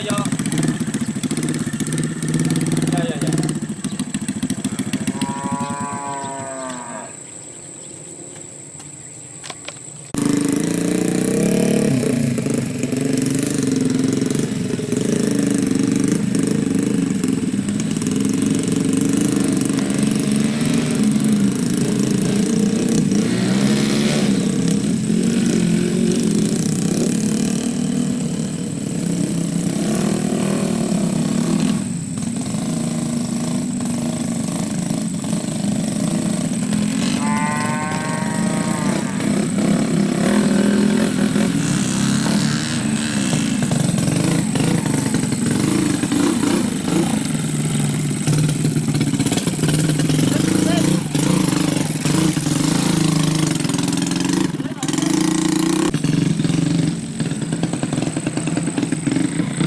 ya. Ya ya ya.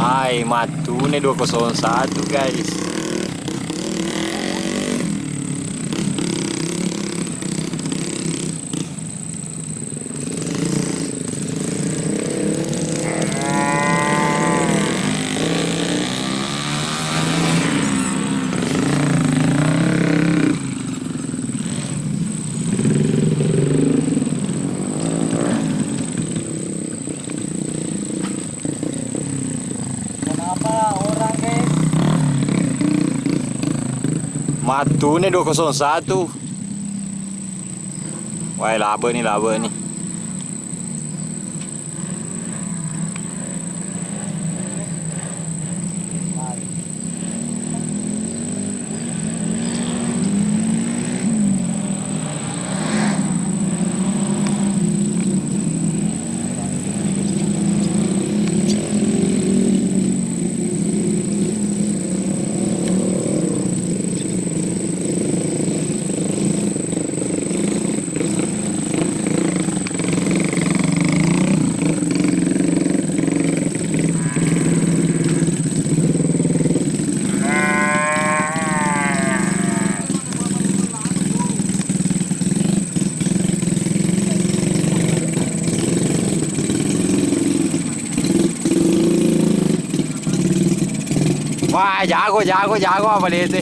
Hai, Matune 201 guys. Kenapa orang guys? Matune 201. Wah, laba nih. Wah, jago apa dia itu?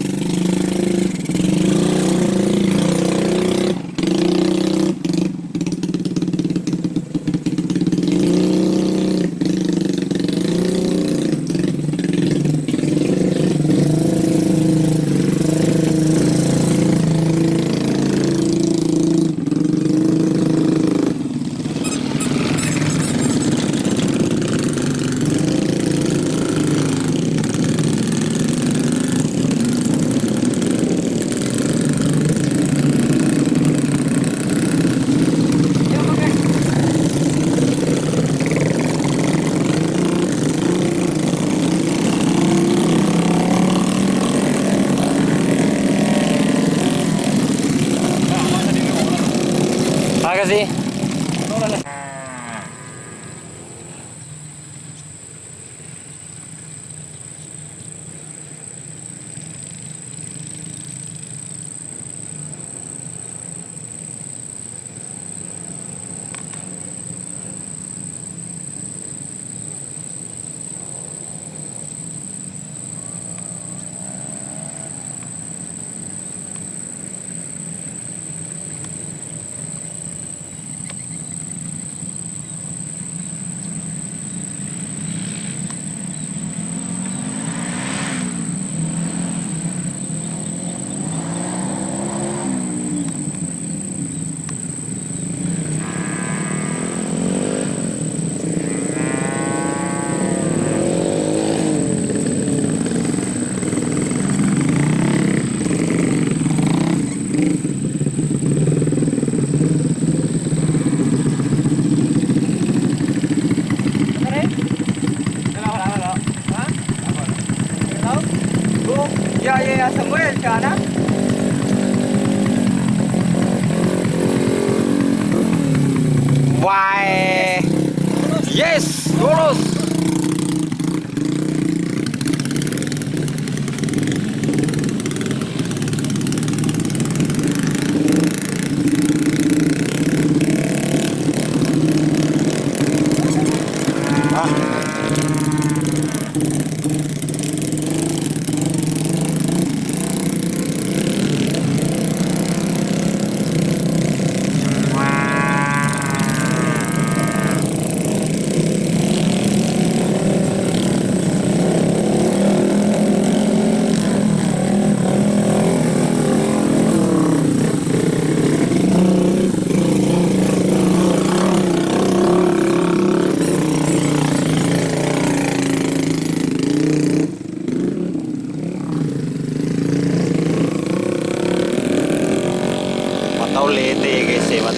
Makasih. Ya, Samuel, cara. Wah, yes, lulus. Ah.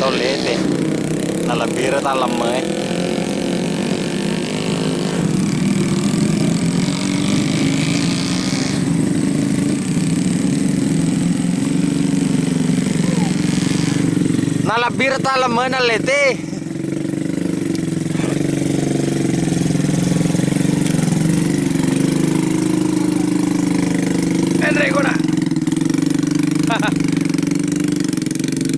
solete. Nalabira talam eh. Nalabira talam nalete. Enrico na.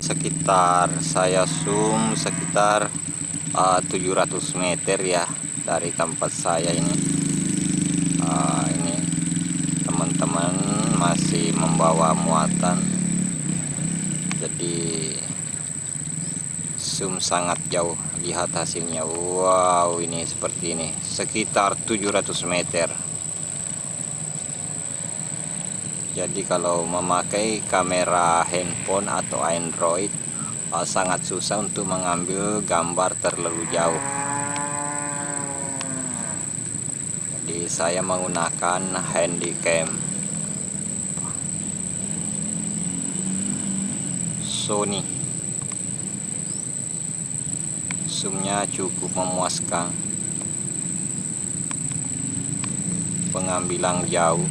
Sekitar saya zoom sekitar 700 meter ya dari tempat saya ini. Ini teman-teman masih membawa muatan, jadi zoom sangat jauh. Lihat hasilnya. Wow, ini seperti ini sekitar 700 meter. Jadi kalau memakai kamera handphone atau Android sangat susah untuk mengambil gambar terlalu jauh. Jadi saya menggunakan handycam Sony. Zoomnya cukup memuaskan, pengambilan jauh.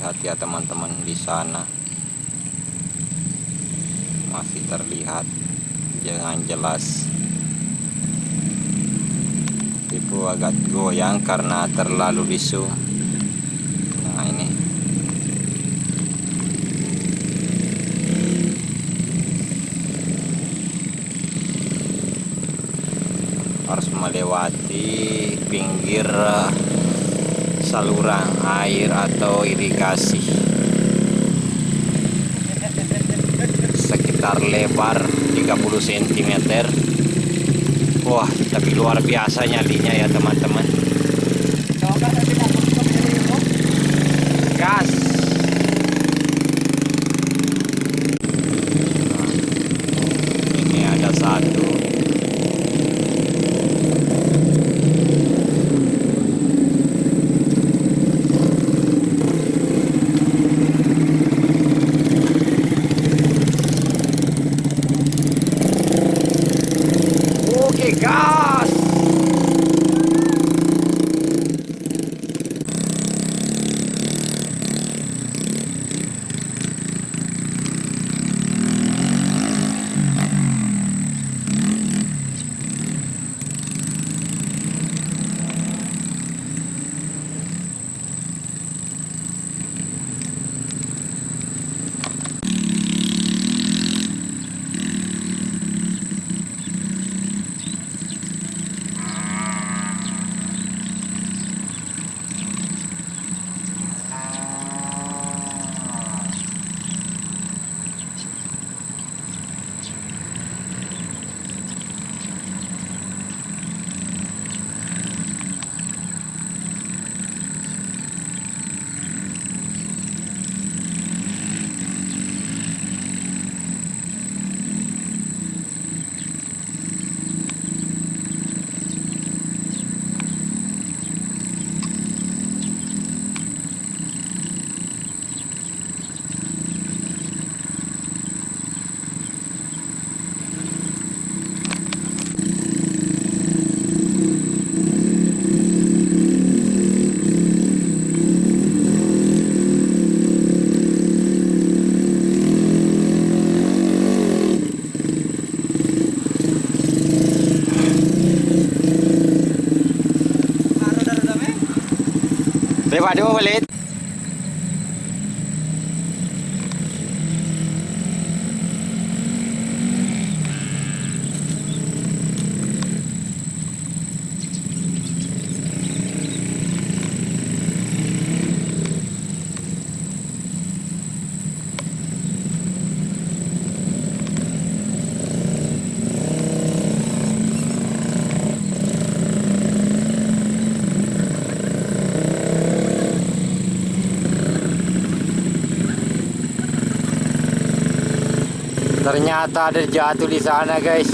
Lihat ya teman-teman, di sana masih terlihat dengan jelas. Itu agak goyang karena terlalu di zoom. Nah ini harus melewati pinggir saluran air atau irigasi, sekitar lebar 30 cm. Wah, tapi luar biasa nyalinya ya teman-teman. Gas. Nah, ini ada satu. Gas. Daripada mo malit. Ternyata ada jatuh di sana, guys.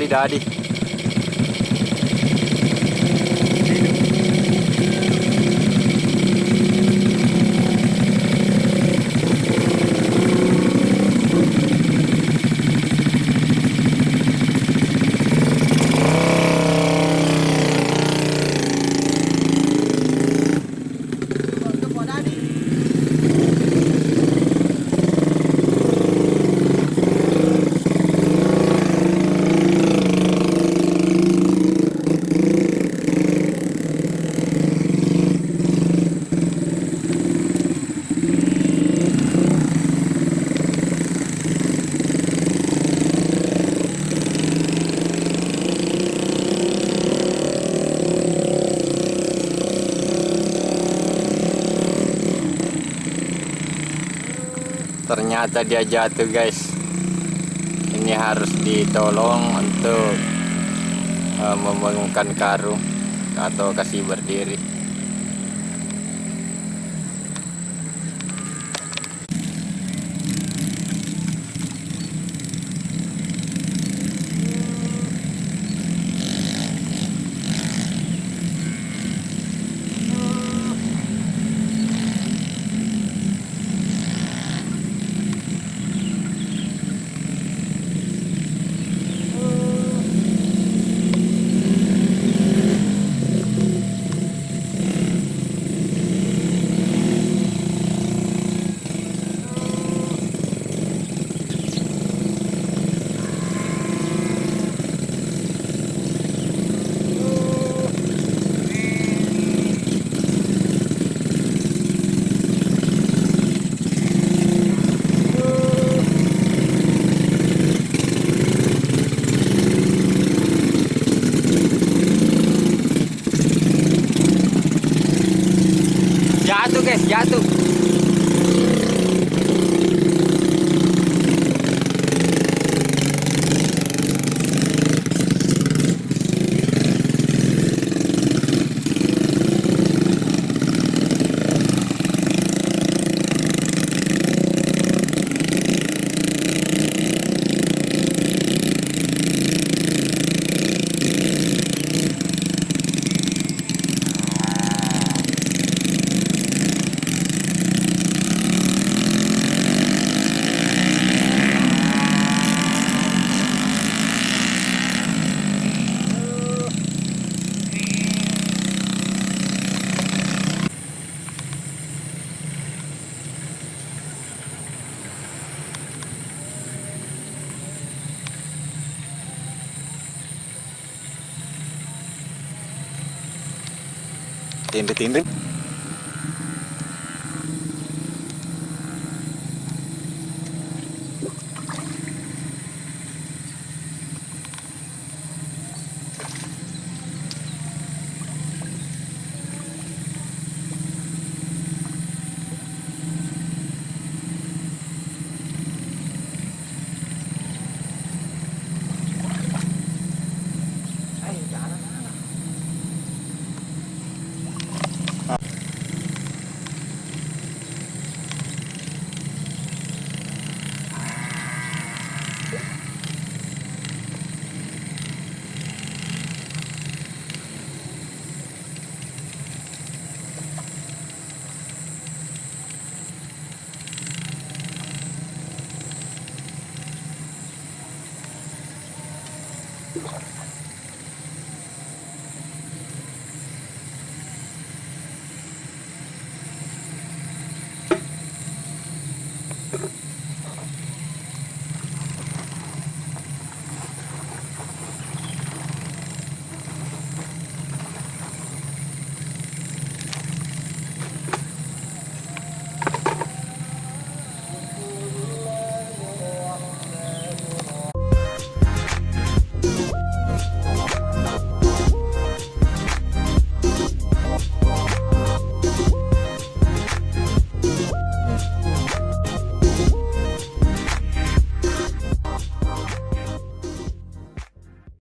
Dadi. ternyata dia jatuh guys. Ini harus ditolong untuk membangunkan karung atau kasih berdiri. Jatuh guys, jatuh. Tindih-tindih. Thank you.